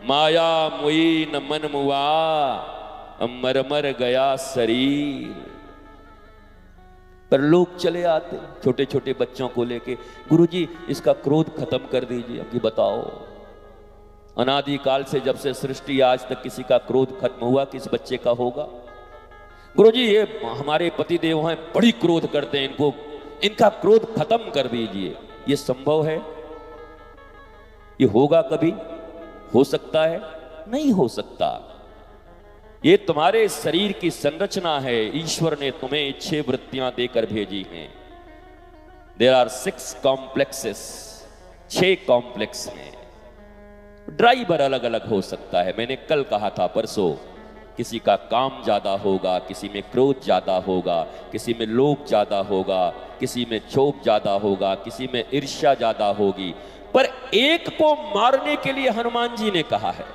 माया मुई न मन मुआ, मर मर गया शरीर। पर लोग चले आते छोटे छोटे बच्चों को लेके, गुरुजी इसका क्रोध खत्म कर दीजिए। अब बताओ, अनादि काल से जब से सृष्टि आज तक किसी का क्रोध खत्म हुआ, किस बच्चे का होगा? गुरुजी ये हमारे पति देव हैं, बड़ी क्रोध करते हैं, इनका क्रोध खत्म कर दीजिए। ये संभव है? ये होगा कभी? हो सकता है? नहीं हो सकता। ये तुम्हारे शरीर की संरचना है, ईश्वर ने तुम्हें 6 वृत्तियां देकर भेजी हैं। देयर आर 6 कॉम्प्लेक्सेस, 6 कॉम्प्लेक्स हैं। ड्राइवर अलग अलग हो सकता है। मैंने कल कहा था, परसों, किसी का काम ज्यादा होगा, किसी में क्रोध ज्यादा होगा, किसी में लोभ ज्यादा होगा, किसी में क्षोभ ज्यादा होगा, किसी में ईर्ष्या ज्यादा होगी। पर एक को मारने के लिए हनुमान जी ने कहा है।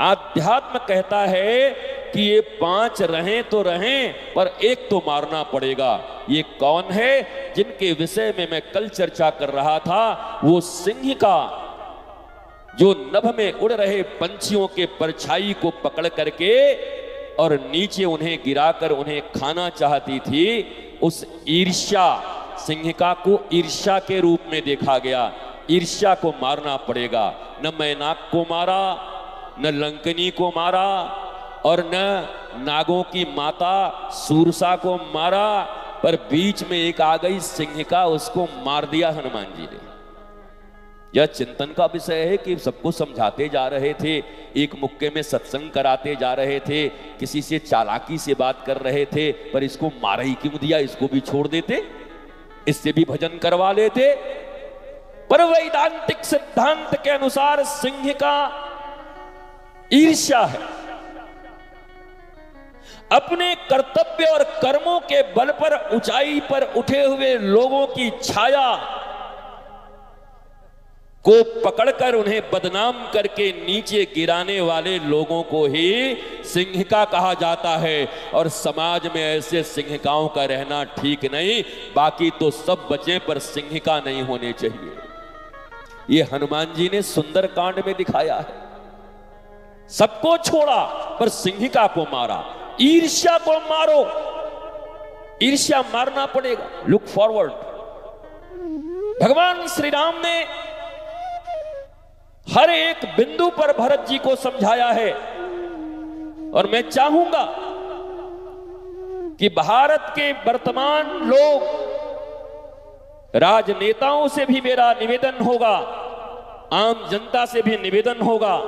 आध्यात्म कहता है कि ये 5 रहें तो रहें, पर एक तो मारना पड़ेगा। ये कौन है? जिनके विषय में मैं कल चर्चा कर रहा था, वो सिंह का जो नभ में उड़ रहे पंछियों के परछाई को पकड़ करके और नीचे उन्हें गिराकर उन्हें खाना चाहती थी, उस ईर्ष्या, सिंहिका को ईर्ष्या के रूप में देखा गया। ईर्ष्या को मारना पड़ेगा। न मैनाक को मारा, न लंकनी को मारा, और न नागों की माता सूरसा को मारा, पर बीच में एक आ गई सिंहिका, उसको मार दिया हनुमान जी ने। यह चिंतन का विषय है कि सबको समझाते जा रहे थे, एक मुक्के में सत्संग कराते जा रहे थे, किसी से चालाकी से बात कर रहे थे, पर इसको मार ही क्यों दिया? इसको भी छोड़ देते, इससे भी भजन करवा लेते। पर वैदांतिक सिद्धांत के अनुसार सिंह का ईर्ष्या है। अपने कर्तव्य और कर्मों के बल पर ऊंचाई पर उठे हुए लोगों की छाया को पकड़कर उन्हें बदनाम करके नीचे गिराने वाले लोगों को ही सिंहिका कहा जाता है। और समाज में ऐसे सिंहिकाओं का रहना ठीक नहीं। बाकी तो सब बचे, पर सिंहिका नहीं होने चाहिए। ये हनुमान जी ने सुंदरकांड में दिखाया है। सबको छोड़ा पर सिंहिका को मारा। ईर्ष्या को मारो, ईर्ष्या मारना पड़ेगा। Look forward. भगवान श्री राम ने हर एक बिंदु पर भरत जी को समझाया है। और मैं चाहूंगा कि भारत के वर्तमान लोग, राजनेताओं से भी मेरा निवेदन होगा, आम जनता से भी निवेदन होगा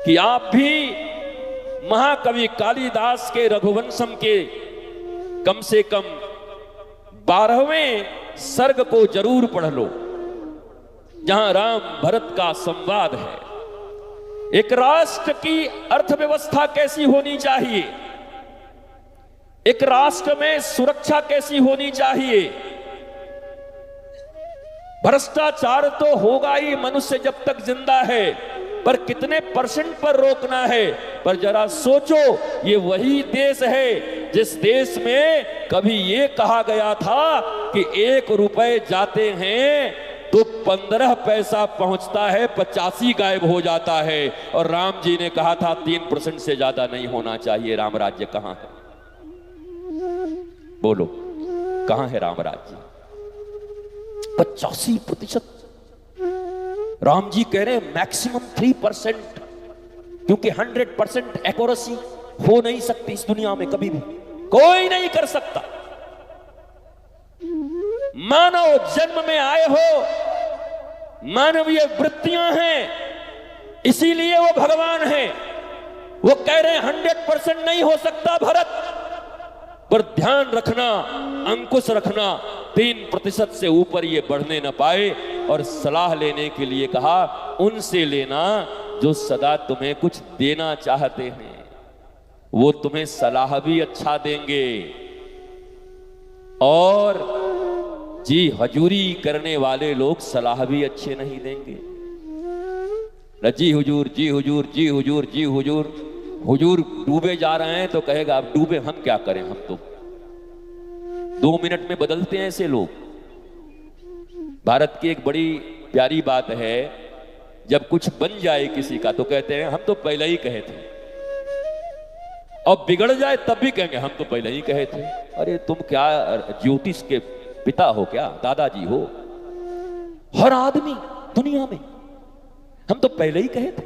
कि आप भी महाकवि कालिदास के रघुवंशम के कम से कम 12वें सर्ग को जरूर पढ़ लो, जहां राम भरत का संवाद है। एक राष्ट्र की अर्थव्यवस्था कैसी होनी चाहिए, एक राष्ट्र में सुरक्षा कैसी होनी चाहिए। भ्रष्टाचार तो होगा ही मनुष्य जब तक जिंदा है, पर कितने % पर रोकना है। पर जरा सोचो, ये वही देश है जिस देश में कभी ये कहा गया था कि 1 रुपए जाते हैं तो 15 पैसा पहुंचता है, 85 गायब हो जाता है। और राम जी ने कहा था 3% से ज्यादा नहीं होना चाहिए। राम राज्य कहां है? बोलो, कहां है राम राज्य? 85%। राम जी कह रहे हैं मैक्सिमम 3%, क्योंकि 100% एक्यूरेसी हो नहीं सकती इस दुनिया में, कभी भी कोई नहीं कर सकता। मानव जन्म में आए हो, मानवीय वृत्तियां हैं, इसीलिए वो भगवान हैं। वो कह रहे हैं 100% नहीं हो सकता भरत, पर ध्यान रखना, अंकुश रखना, 3% से ऊपर ये बढ़ने न पाए। और सलाह लेने के लिए कहा, उनसे लेना जो सदा तुम्हें कुछ देना चाहते हैं। वो तुम्हें सलाह भी अच्छा देंगे, और जी हजूरी करने वाले लोग सलाह भी अच्छे नहीं देंगे। जी हुजूर, जी हुजूर, जी हुजूर, जी हुजूर। हुजूर डूबे जा रहे हैं तो कहेगा अब डूबे हम क्या करें, हम तो 2 मिनट में बदलते हैं ऐसे लोग। भारत की एक बड़ी प्यारी बात है जब कुछ बन जाए किसी का तो कहते हैं हम तो पहले ही कहे थे, और बिगड़ जाए तब भी कहेंगे हम तो पहले ही कहे थे। अरे तुम क्या ज्योतिष के पिता हो क्या, दादाजी हो? हर आदमी दुनिया में हम तो पहले ही कहे थे।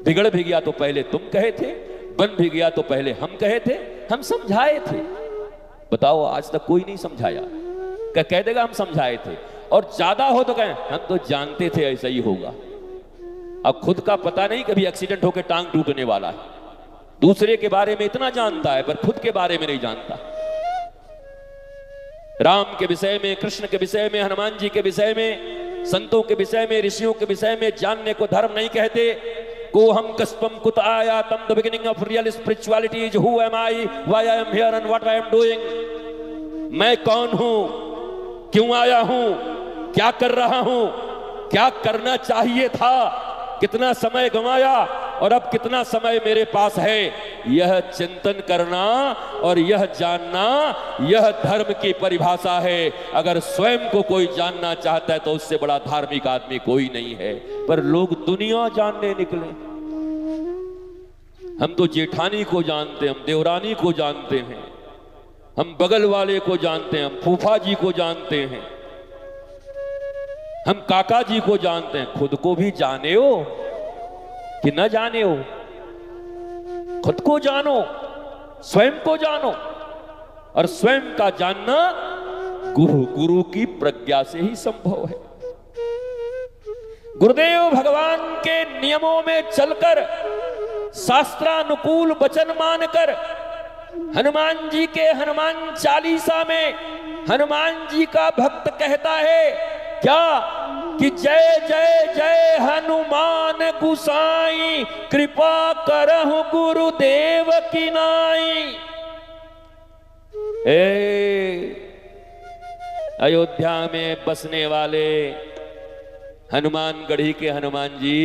बिगड़ भी गया तो पहले तुम कहे थे, बन भी गया तो पहले हम कहे थे, हम समझाए थे। बताओ आज तक कोई नहीं समझाया। कह देगा हम समझाए थे, और ज्यादा हो तो कहें हम तो जानते थे ऐसा ही होगा। अब खुद का पता नहीं, कभी एक्सीडेंट होकर टांग टूटने वाला है, दूसरे के बारे में इतना जानता है पर खुद के बारे में नहीं जानता। राम के विषय में, कृष्ण के विषय में, हनुमान जी के विषय में, संतों के विषय में, ऋषियों के विषय में जानने को धर्म नहीं कहते। को हम कस्पम कुत आया तम, the beginning of real spirituality is who am I, why I am here and what I am doing. मैं कौन हूं, क्यों आया हूं, क्या कर रहा हूं, क्या करना चाहिए था, कितना समय गंवाया और अब कितना समय मेरे पास है। यह चिंतन करना और यह जानना, यह धर्म की परिभाषा है। अगर स्वयं को कोई जानना चाहता है तो उससे बड़ा धार्मिक आदमी कोई नहीं है। पर लोग दुनिया जानने निकले। हम तो जेठानी को जानते हैं, हम देवरानी को जानते हैं, हम बगल वाले को जानते हैं, हम फूफा जी को जानते हैं, हम काका जी को जानते हैं। खुद को भी जाने हो कि न जाने हो? खुद को जानो, स्वयं को जानो, और स्वयं का जानना गुरु की प्रज्ञा से ही संभव है। गुरुदेव भगवान के नियमों में चलकर, शास्त्रानुकूल वचन मानकर, हनुमान जी के हनुमान चालीसा में हनुमान जी का भक्त कहता है क्या कि जय जय जय हनुमान गुसाई, कृपा करहु गुरुदेव की नाई। अयोध्या में बसने वाले हनुमानगढ़ी के हनुमान जी,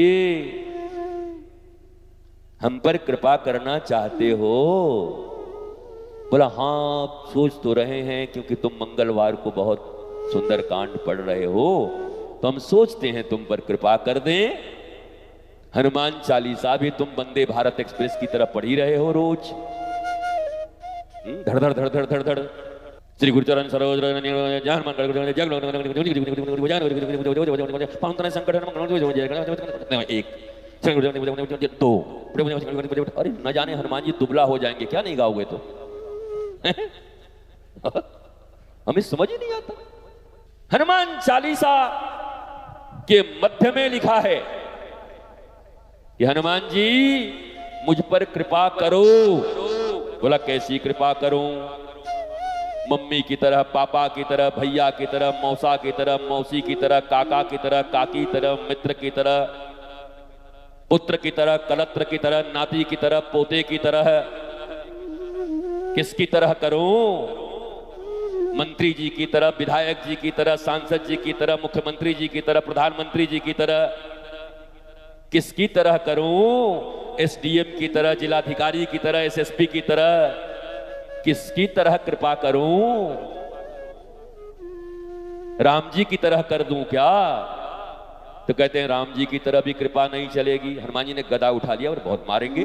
हम पर कृपा करना चाहते हो? बोला हाँ, सोच तो रहे हैं, क्योंकि तुम मंगलवार को बहुत सुंदर कांड पढ़ रहे हो तो हम सोचते हैं तुम पर कृपा कर दें। हनुमान चालीसा भी तुम वंदे भारत एक्सप्रेस की तरह पढ़ ही रहे हो रोज। धड़ धड़ धड़ धड़ धड़ धड़ श्री गुरुचरण सरोज एक दो। अरे न जाने हनुमान जी दुबला हो जाएंगे क्या नहीं गाओगे तो? हमें समझ ही नहीं आता। हनुमान चालीसा के मध्य में लिखा है कि हनुमान जी मुझ पर कृपा करो। बोला कैसी कृपा करूं? मम्मी की तरह, पापा की तरह, भैया की तरह, मौसा की तरह, मौसी की तरह, काका की तरह, काकी की तरह, मित्र की तरह, पुत्र की तरह, कलत्र की तरह, नाती की तरह, पोते की तरह। किसकी तरह करूं? मंत्री जी की तरह, विधायक जी की तरह, सांसद जी की तरह, मुख्यमंत्री जी की तरह, प्रधानमंत्री जी की तरह। किसकी तरह करूं? एसडीएम की तरह, जिलाधिकारी की तरह, एसएसपी की तरह। किसकी तरह कृपा करूं? राम जी की तरह कर दूं क्या? तो कहते हैं राम जी की तरह भी कृपा नहीं चलेगी। हनुमान जी ने गदा उठा लिया और बहुत मारेंगे।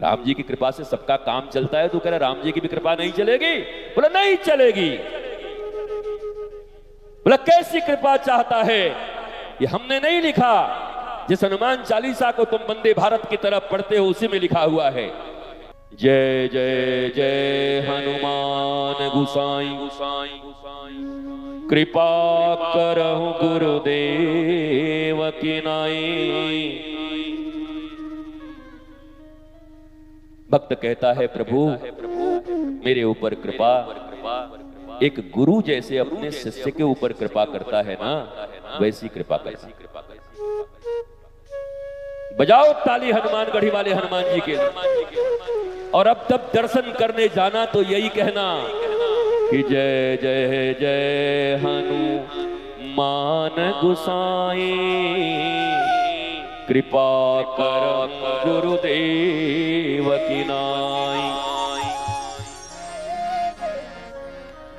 राम जी की कृपा से सबका काम चलता है, तो कह रहा राम जी की भी कृपा नहीं चलेगी? बोला नहीं चलेगी। बोला कैसी कृपा चाहता है? ये हमने नहीं लिखा, जिस हनुमान चालीसा को तुम वंदे भारत की तरफ पढ़ते हो उसी में लिखा हुआ है। जय जय जय हनुमान गुसाई गुसाई गुसाई, कृपा करहु गुरुदेव की नाई। भक्त कहता है प्रभु मेरे ऊपर कृपा। एक गुरु जैसे अपने शिष्य के ऊपर कृपा करता है ना, वैसी कृपा करता है। बजाओ ताली हनुमानगढ़ी वाले हनुमान जी के। और अब तब दर्शन करने जाना तो यही कहना कि जय जय जय हनुमान गुसाई, कृपा कर गुरुदेव की नाई।